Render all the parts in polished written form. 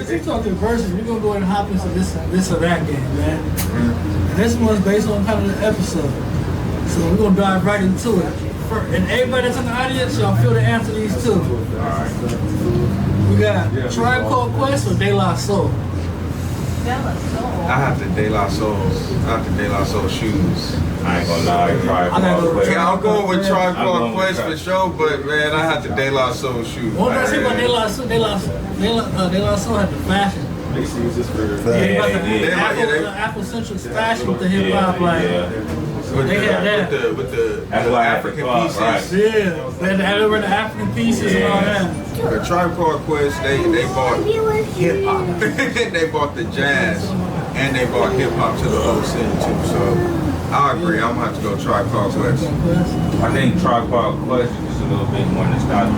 since we talking verses, we're gonna go ahead and hop into this or that game, man. And this one's based on kind of the episode. So we're gonna dive right into it. And everybody that's in the audience, y'all feel the answer to these too. Alright. We got Tribe Called Quest or De La Soul? I have the De La Soul. I have the De La Soul shoes. I ain't gonna lie, Tribe Called Quest. Yeah, I'm going with Tribe Called Quest for sure, but man, I have the De La Soul shoes. What did I say about De La Soul? De La Soul had the fashion. Yeah, The Afrocentric fashion with the hip hop, like they had that. With the African pieces. Right. Yeah, they had over the African pieces and all that. The Tribe Called Quest, they bought hip hop. They bought the jazz and they bought hip hop to the whole city too. So I agree. I'm gonna have to go Tribe Called Quest. I think Tribe Called Quest is a little bit more nostalgic.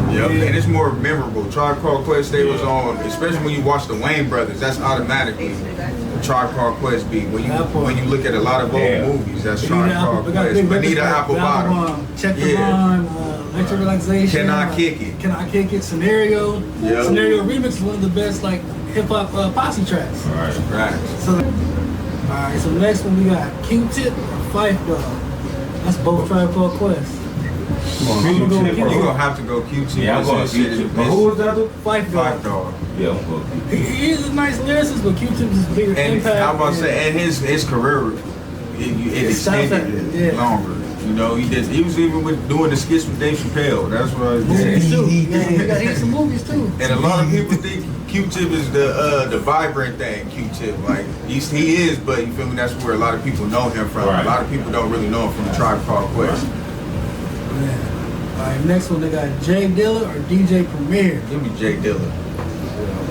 Yep, and it's more memorable. Tribe Called Quest, they was on, especially when you watch the Wayne Brothers, that's automatically the Tribe Called Quest beat. When you look at a lot of old movies, that's Tribe Called Quest. Anita Apple Bottom. Check the Line, Electric Relaxation. Can I Kick It? Can I Kick It? Scenario. Yep. Scenario Remix is one of the best like hip hop posse tracks. Right. So, alright, so the next one we got Q-Tip or Fife Dog. That's both Tribe Called Quest. You're gonna have to go Q-Tip. Yeah, I'm going Q-Tip. But who was the other? Fife Dog. Yeah, I'm going Q-Tip. He is a nice lyricist, but Q-Tip is bigger impact. I'm about to say, and his career, it extended longer. You know, he was even doing the skits with Dave Chappelle. That's what I movies too. He got some movies too. And a lot of people think Q-Tip is the vibrant thing. Q-Tip, like he is, but you feel me? That's where a lot of people know him from. Right. A lot of people don't really know him from Tribe Called Quest. All right, next one they got Jay Dilla or DJ Premier. Give me Jay Dilla.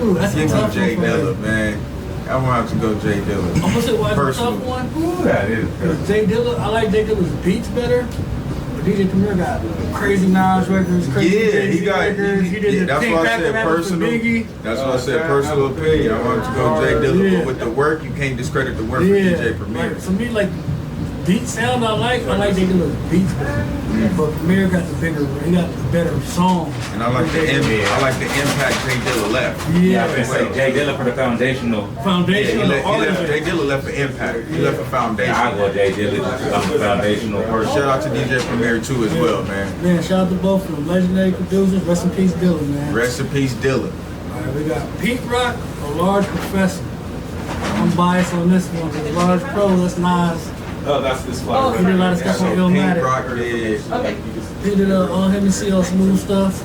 Ooh, that's Give a tough me Jay one. Dilla, man. I'm gonna have to go Jay Dilla. I'm gonna say why it's a tough one. Ooh, that is. Because Jay Dilla, I like Jay Dilla's beats better. But DJ Premier got crazy Nas records, crazy he got records. He did the that's Pink why I Panther said album for personal. Biggie. That's why I said personal opinion. I want to go Jay Dilla, but with the work, you can't discredit the work for DJ Premier. Like, for me, like beat sound I like Jay Dilla's beats better. But Premier got the bigger, he got the better song. And I like the impact Jay Dilla left. Yeah, I say Jay Dilla for the foundational. Jay Dilla left an impact. He left a foundation. I go Jay Dilla just because I'm a foundational person. Shout out to DJ Premier too as well, man. Man, shout out to both of them. Legendary producers. Rest in peace, Dilla, man. Rest in peace, Dilla. Alright, we got Pete Rock or Large Professor. I'm biased on this one because Large Pro, that's Nas. Oh, that's this one. He did a lot of stuff on Illmatic. Pete Rock did. He did all him and CL Smooth stuff.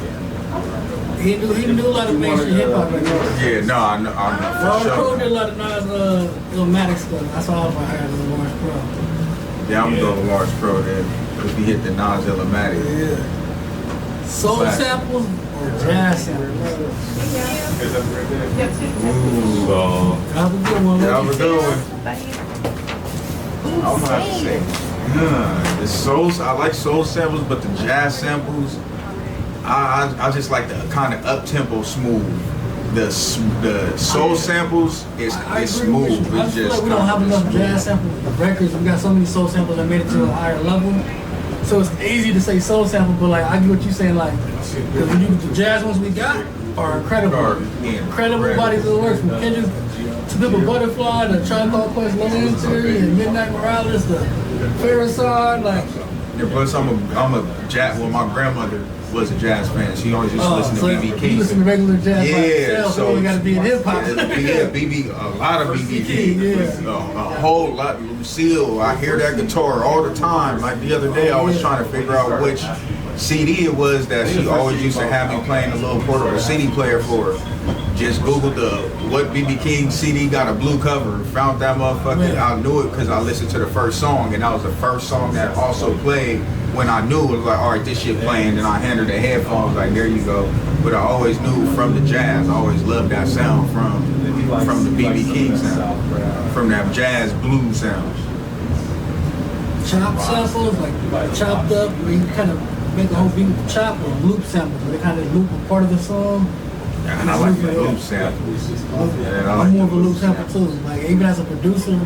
He didn't do a lot of mainstream hip hop like that. Yeah, no, I know Large Pro did a lot of Nas Illmatic stuff. That's all I had was Large Pro. Yeah, I'm going with Large Pro then. If he hit the Nas Illmatic. Yeah. Soul samples or jazz samples? Ooh, That was a good one. That was a good one. I'm gonna have to say, the souls. I like soul samples, but the jazz samples, I just like the kind of up tempo smooth. The soul samples is smooth. I just feel like we don't have enough jazz samples records. We got so many soul samples that made it to a higher level. So it's easy to say soul sample, but like I get what you're saying. Like, because the jazz ones we got are incredible, incredible bodies of work from Kendrick to Pimp a Butterfly, the Tribe Called Quest, Low End Theory, and Midnight Morales, the Farrakhan, like. Yeah, plus I'm a jazz. Well, my grandmother was a jazz fan. She always used to listen to BB King. You listen to regular jazz by yourself, so you got to be in hip hop. Yeah, BB, a lot of BB King. A whole lot. Lucille, I hear that guitar all the time. Like the other day, I was trying to figure out which CD it was that she always used to have me playing a little portable CD player for her. Just Googled what BB King CD got a blue cover. Found that motherfucker. I knew it because I listened to the first song, and that was the first song that also played when I knew it was like, all right, this shit playing. And I handed her the headphones, like, there you go. But I always knew from the jazz, I always loved that sound from the BB King sound, from that jazz blues sound. Chop samples, like chopped up, where you kind of make the whole beat with the chop, or loop samples, where they kind of loop a part of the song. Yeah, and I like the loop samples. I'm more of a loop sample too. Like even as a producer,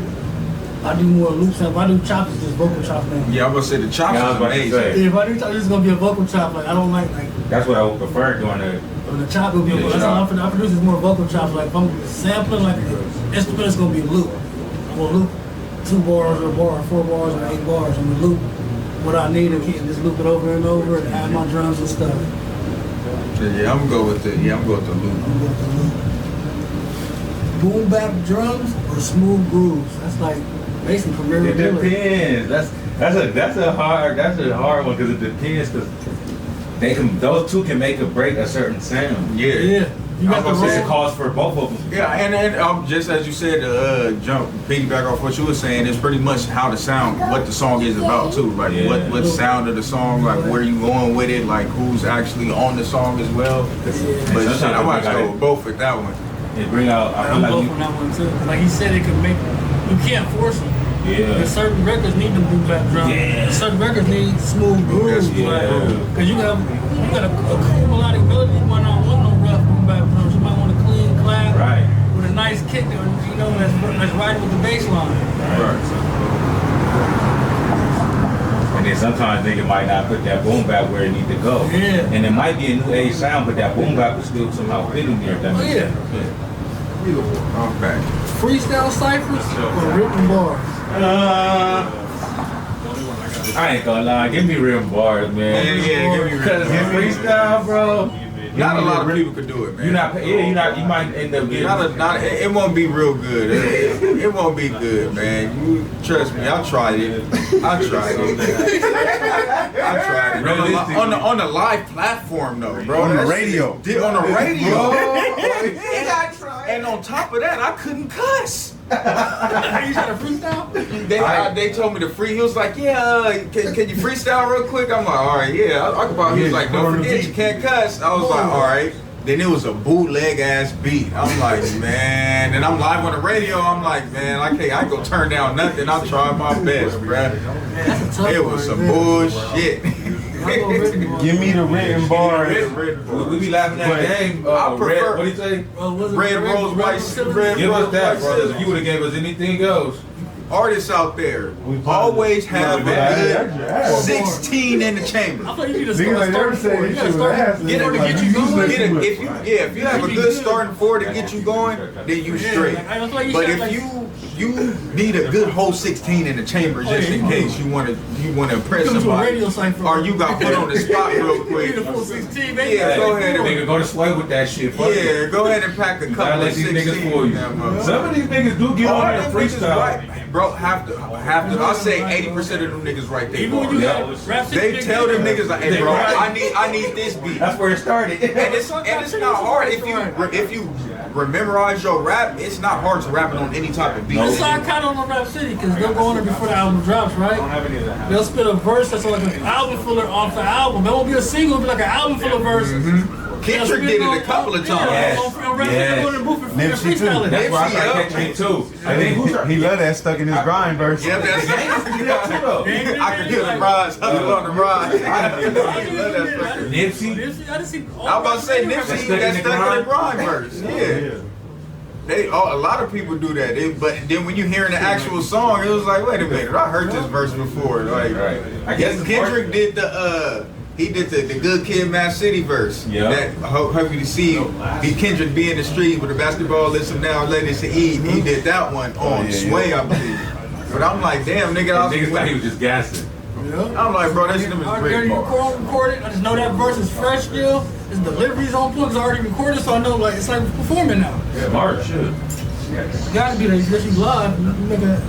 I do more loop sample. I do chops, just vocal chops now. Yeah, I'm gonna say the chops is amazing. If I do chops, it's gonna be a vocal chop. Like I don't like. That's what I would prefer during the When the chop will be, that's how I produce is more vocal chops. Like if I'm sampling, like the instrument is gonna be loop. I'm gonna loop 2 bars or a bar, 4 bars or 8 bars. I'm gonna loop what I need and just loop it over and over and add my drums and stuff. Yeah, I'm gonna go with the loop. I'm gonna go with the loop. Boom bap drums or smooth grooves. That's like basically career. It depends. That's a hard one because it depends because those two can make or break a certain sound. Yeah. You got It's a cause for both of them. Yeah, and just as you said, jump piggyback off what you were saying, it's pretty much how the sound, what the song is about too. Like what sound of the song, like where you going with it, like who's actually on the song as well. But shit, I might go with both with that one. It bring out. I'm both on that one too. Like he said, it can make. You can't force them. Yeah. Because certain records need them boom bap drums. Yeah. Certain records need smooth grooves. Because you got a cool melodic melody, you might not want no rough boom bap drums. You might want a clean clap with a nice kick that that's right with the bass line. Right. And then sometimes nigga might not put that boom bap where it need to go. Yeah. And it might be a new age sound, but that boom bap will still somehow fit in there. If that makes sense. I'm back. Freestyle ciphers or written bars? I ain't gonna lie, give me real bars, man. Yeah, give me Because freestyle, bro. Not a lot of people could do it, man. You might end up getting. It won't be real good. It won't be good, man. You trust me. I tried it. I tried it. On the live platform though, bro. On the radio. On the radio. And on top of that, I couldn't cuss. You trying to freestyle? They told me to free. He was like, yeah, can you freestyle real quick? I'm like, all right, yeah. He was like, don't forget, you can't cuss. I was like, all right. Then it was a bootleg ass beat. I'm like, man. And I'm live on the radio. I'm like, man, I ain't gonna turn down nothing. I tried my best, bruh. It was some bullshit. Give me the written bars. We be laughing at the game. I prefer. What do you say? Red rose, white, red Give rose, us that, white brother. If scissors. you would have gave us anything else. Artists out there always have a good 16 in the chamber. I thought you need to start for. You gotta start Get it to get you going. If you have a good starting four to get you going, then you straight. But if you need a good whole 16 in the chamber just in case you want to impress somebody, or you got put on the spot real quick. Yeah, go ahead. Nigga, go to sway with that shit. Yeah, go ahead and pack a couple of 16 niggas for you. Some of these niggas do get on the freestyle. Bro, have to. I say 80% of them niggas right there. Even when you They tell them niggas like, hey bro, I need this beat. That's where it started. And it's not hard if you memorize your rap. It's not hard to rap it on any type of beat. That's why I count on Rap City because they'll go on there before the album drops, right? They'll spit a verse that's like an album full off the album. That won't be a single, it'll be like an album full of verses. Kendrick did it a couple of times. Nipsey too. That's why I started catching it too. I think he loved that stuck in his grind verse. Yeah, that's I can hear the rise. I on the rise. I love that stuff. Nipsey. I was about to say Nipsey, that's stuck in the grind verse. Yeah. A lot of people do that, but then when you hear the actual song, it was like, wait a minute, I heard this verse before. Like, I guess Kendrick did the Good Kid, Mad City verse. Yeah. That hope you to see Kendrick be in the street with a basketball. Listen now, ladies to eat. He did that one on Sway, I believe. But I'm like, damn, nigga. Niggas thought he was just gassing. I'm like, bro, that's them is great bars. Recorded. I just know that verse is fresh still. His delivery's on point. It's already recorded, so I know like it's like performing now. Smart shit. You gotta be there. If you live, you make an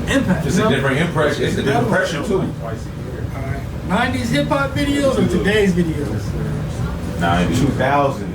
impact. It's a different impression. It's a different impression too. 90s hip hop videos or today's videos? 2000.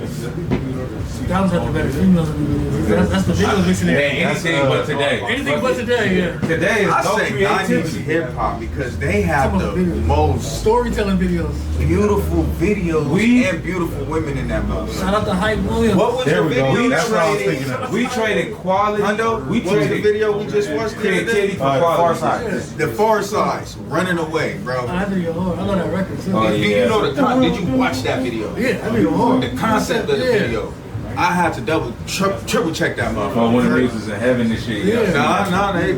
2000s have the better females in the videos. That's the video mixing it. Anything but today. Anything but today, yeah. Today is I no say 90s creativity. hip hop because they have the most Storytelling videos. beautiful videos and beautiful women in that movie. Shout out to Hype Williams. What was There the we video go. you That's what I was traded? thinking of. We traded quality. Hundo, We what was the traded video we just watched? creativity for Far quality. Side. The Far Size, Running Away, bro. I video hard. I know that record too. Oh, Do yeah. you know did you watch that video? Yeah, that video hard. The concept of the video. I had to triple check that Oh, one of motherfucker. the niggas was in heaven and shit. Yeah. Nah, they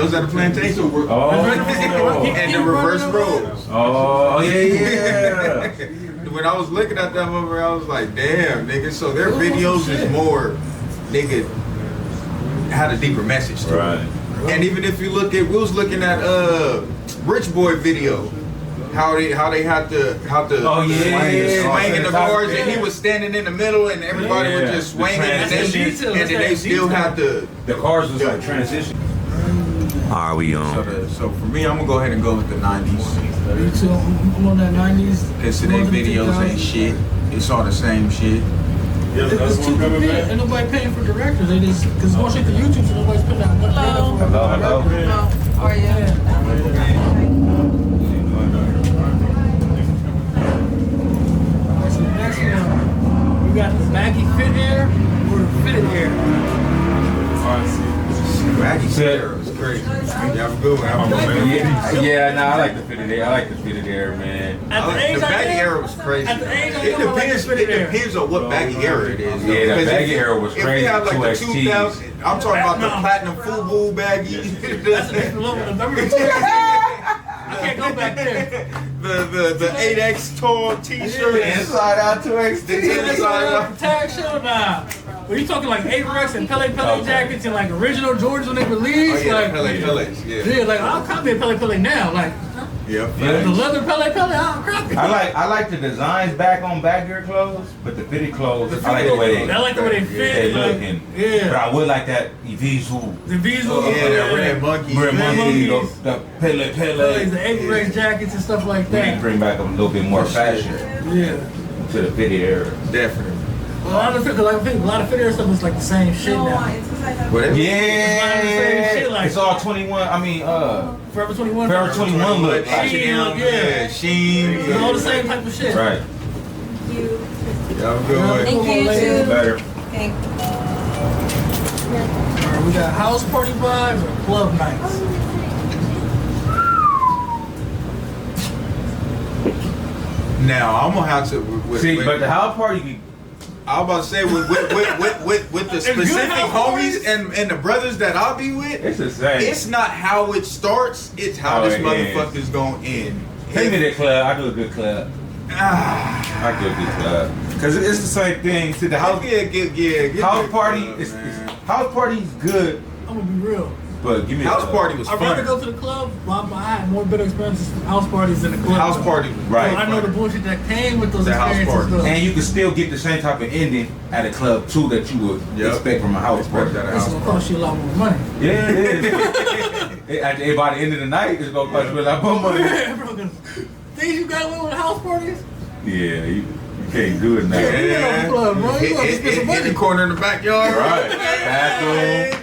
was at the plantation. Oh. And the reverse roads. Oh, yeah. The when I was looking at that movie, I was like, damn, nigga. So their videos is more, nigga, had a deeper message to it. And even if you look at, we was looking at Rich Boy video. How they had to swing in the bars, and he was standing in the middle, and everybody was just swinging, and they still had the cars was like transition. Are we on? So for me, I'm gonna go ahead and go with the 90s. Me too. I'm on that 90s. Cause today videos ain't shit. It's all the same shit. It's too convenient. Ain't nobody paying for directors. They just because going straight to YouTube, so nobody's putting out much data for Hello. How are you? So the next one, we got the baggy fit air or the fitted air. Baggy hair was crazy. Yeah, I'm good. I like the fitted air. I like the fitted air, man. The baggy era was crazy. At the age I It know, depends. like It depends on what baggy era it is. Yeah, the baggy era was If crazy. we have like the 2XTs. 2000, I'm talking about the platinum FUBU baggy. That's a different level. I can't go back there. The 8X tall T-shirt. Inside out 2X. The tag show, nah. When you talking like Averex and Pele jackets and like original Jordans when they released, like Pele's, yeah, like I'll copy a Pele now, like Yep. the leather Pele, I'll copy. I like the designs back on baggier clothes, but the fitted clothes, I like the way I like the way they fit. they like, look. And, yeah. But I would like that Evisu. The visual, Yeah, that red monkey. Red monkey, monkeys. the Pele. The Averex jackets and stuff like We need to that. bring back a little bit more fashion Yeah. to the fitted era. Definitely. A lot of fit, like, I think a lot of fit air stuff is like the same shit now. Whatever. Yeah, it's all 21. I mean, Forever 21. Forever 21 look. Sheen, yeah. Sheen. It's all the same type of shit. Right. Yeah, I'm good. Thank you, too. Better. Thank Alright, we got house party vibes or club nights. Now I'm gonna have to. See, but the house party, I was about to say with the specific homies and the brothers that I'll be with, it's the same. it's not how it starts, it's how How this it motherfucker's gonna end. Take me to the club. I do a good club. I do a good club. Cause it's the same thing. See the house house party is house party is good, I'm gonna be real. but give me House the, party was I'd rather fun. go to the club, but I had more better experiences with house parties than the club. House party, was Right. I know the bullshit that came with those The house experiences. party. Though. and you can still get the same type of ending at a club too that you would Yep. expect from a house party. Expect that It's gonna cost you a lot more money. Yeah, it is. By the end of the night, it's gonna cost you a lot more money. Yeah, bro. 'Cause things you got away with house parties. Yeah, you can't do it now. Yeah. You in the club, bro. You gonna spend some In money. the corner in the backyard. Right. Bathroom.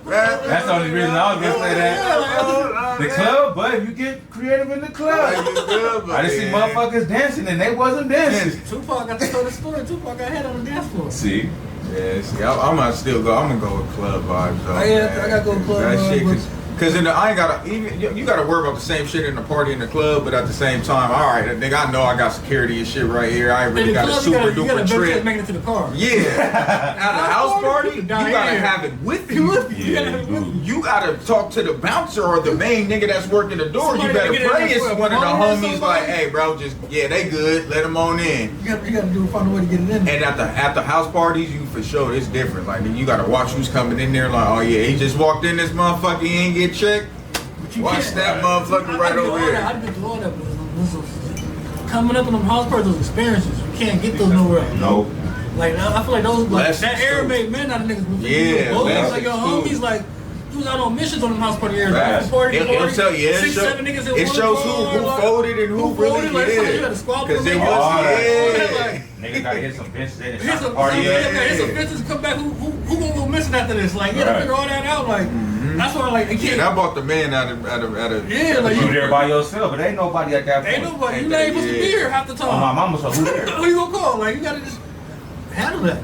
That's the only reason I was gonna say that. The club, but if you get creative in the club. I just see motherfuckers dancing and they wasn't dancing. Tupac got to tell the story. Tupac got hit on the dance floor. See? Yeah, see, I'm gonna still go. I'm gonna go with club vibes. Though, Yeah, man. I gotta go with club That vibes, shit, but- Cause I ain't gotta even you gotta worry about the same shit in the party in the club, but at the same time, all right, nigga, I know I got security and shit right here. I ain't really In the got a club, super you gotta duper better trip. making it to the car. Yeah, at a house party, you Down gotta here. have it with you. Yeah, you do. You gotta talk to the bouncer or the main nigga that's working the door. Somebody You better gotta get in pray there it's for a one of the promoter or homies somebody. like, hey, bro, just they good. Let them on in. You gotta find a way to get it in there. And at the house parties, you for sure it's different. Like you gotta watch who's coming in there. Like, oh yeah, he just walked in this motherfucker, he ain't get checked. But you Watch can't- that motherfucker right over here. here. I'd get through all that, but coming up in them house parties, those experiences, you can't get those nowhere else. No. Like I feel like those, like Lessons that era too. made men out of niggas. Yeah, like your lessons homies, too. like you was out on missions on them house party areas. Right. Like, party, It'll tell you. six, seven niggas in It one shows car, who like, folded and who really folded, like, did. you had a squabble Because with it niggas. was Like, Niggas gotta hit some fences in here's the a party. here's some fences come back. Who gonna go missing after this? Like you gotta Right. figure all that out. Like that's why like you Yeah, can't. I bought the man out of Yeah, like You there by yourself, but ain't nobody at that point. ain't nobody. You not even supposed to be here half the Oh, my time. mama said, who there? Who you gonna call? Like you gotta just handle that.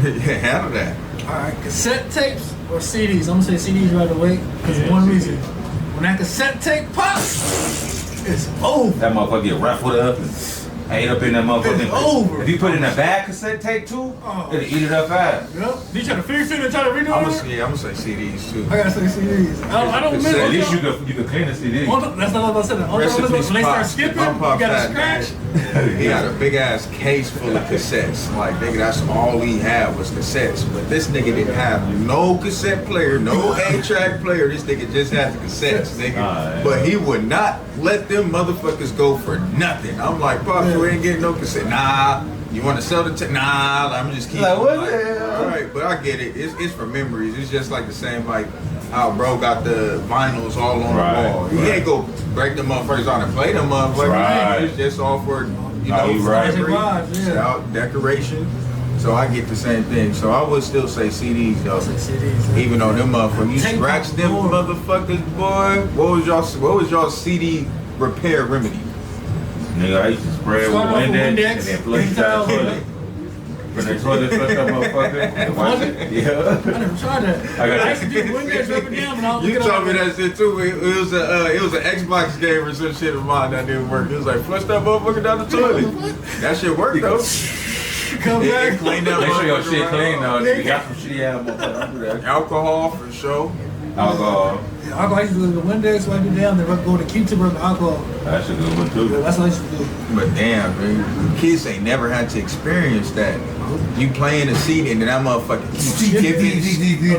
yeah, handle that. All right, cassette tapes or CDs? I'm gonna say CDs right away because of one reason. When that cassette tape pops, it's over. That motherfucker get ruffled up. ate up in that motherfucker. It's over. If you put it in a bad cassette tape too, Oh. it'll eat it up fast. Yep. You try to fix it and try to redo I'm it? gonna say CDs too. I gotta say CDs. I don't miss At At it. least you could clean the CD. That's not what I said. When they start Pops. skipping, My you Pops gotta had, scratch. man, he had a big ass case full of cassettes. Like, nigga, that's all he had was cassettes. But this nigga didn't have no cassette player, no 8-track player. This nigga just had the cassettes, nigga. Yeah. But he would not let them motherfuckers go for nothing. I'm like, Pops, you ain't getting no cassette. Nah. You want to sell the nah, I'm just keep Like, what like, the hell? all right, but I get it. It's for memories. It's just like the same, like how bro got the vinyls all on Right, the wall. You right. ain't go break them motherfuckers on and play them motherfuckers. Right. It's just all for, you know, you right. memory, Vibes, yeah. out decoration. So I get the same thing. So I would still say CDs though. CDs. Even though them motherfuckers, you Tape scratch them on board. motherfuckers, boy. What was y'all CD repair remedy? Nigga, I used to spray it with Start off with Windex Windex, and then flush it down the toilet. When the toilet flushed that motherfucker. Was it? Yeah. I never tried that. I got I used to do Windex up and down, and I'll You look it told me up. that shit too. It was an Xbox game or some shit of mine that didn't work. It was like flush that motherfucker down the toilet. That shit worked though. Come It back. cleaned that Make sure your motherfucker shit right clean off. though. You got some shitty ass motherfucker. Don't do that. Alcohol for sure. Alcohol. Yeah, alcohol, I used to do the Windex, wipe it down, then go to Q-tip rub the alcohol. That's a good one Yeah, too. that's what I used to do. But damn, man, kids ain't never had to experience that. You playing a CD and then that motherfucker keep A skipping.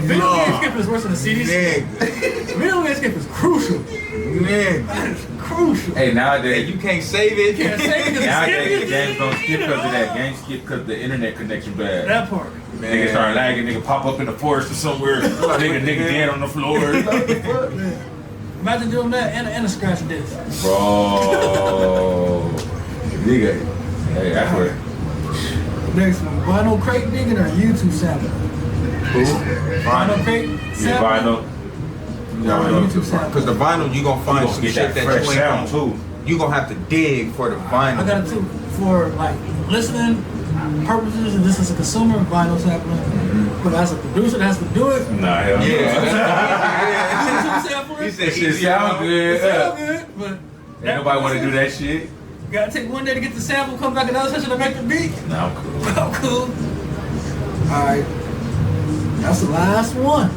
video game skip is worse than a CD skip. Nigga, Video game skip is crucial. nigga. That is crucial. Hey, Hey, nowadays, you can't save it. You can't save it 'cause nowadays skip games don't skip because of that. Games skip because the internet connection bad. That part. Nigga start lagging, nigga pop up in the forest or somewhere. nigga dead on the floor. What the fuck? Yeah. Imagine doing that and a scratch disc. Bro. Nigga. Hey, that's where. Next one, vinyl crate digging or YouTube sample? Vinyl crate Yeah, sample? vinyl. Or YouTube sample? Because the vinyl, you gonna find You some gonna shit get that that fresh you sound ain't too. gonna. You gonna have to dig for the I vinyl. got it too. For like listening purposes and just as a consumer, vinyl sampling. But as a producer that has to do it, Nah, hell no. Yeah. YouTube sampling. He said That shit easy sound out. good. It sound good, but Ain't nobody want to do that shit. gotta take one day to get the sample, come back another session to make the beat. Nah, I'm cool. I'm cool. Alright. That's the last one.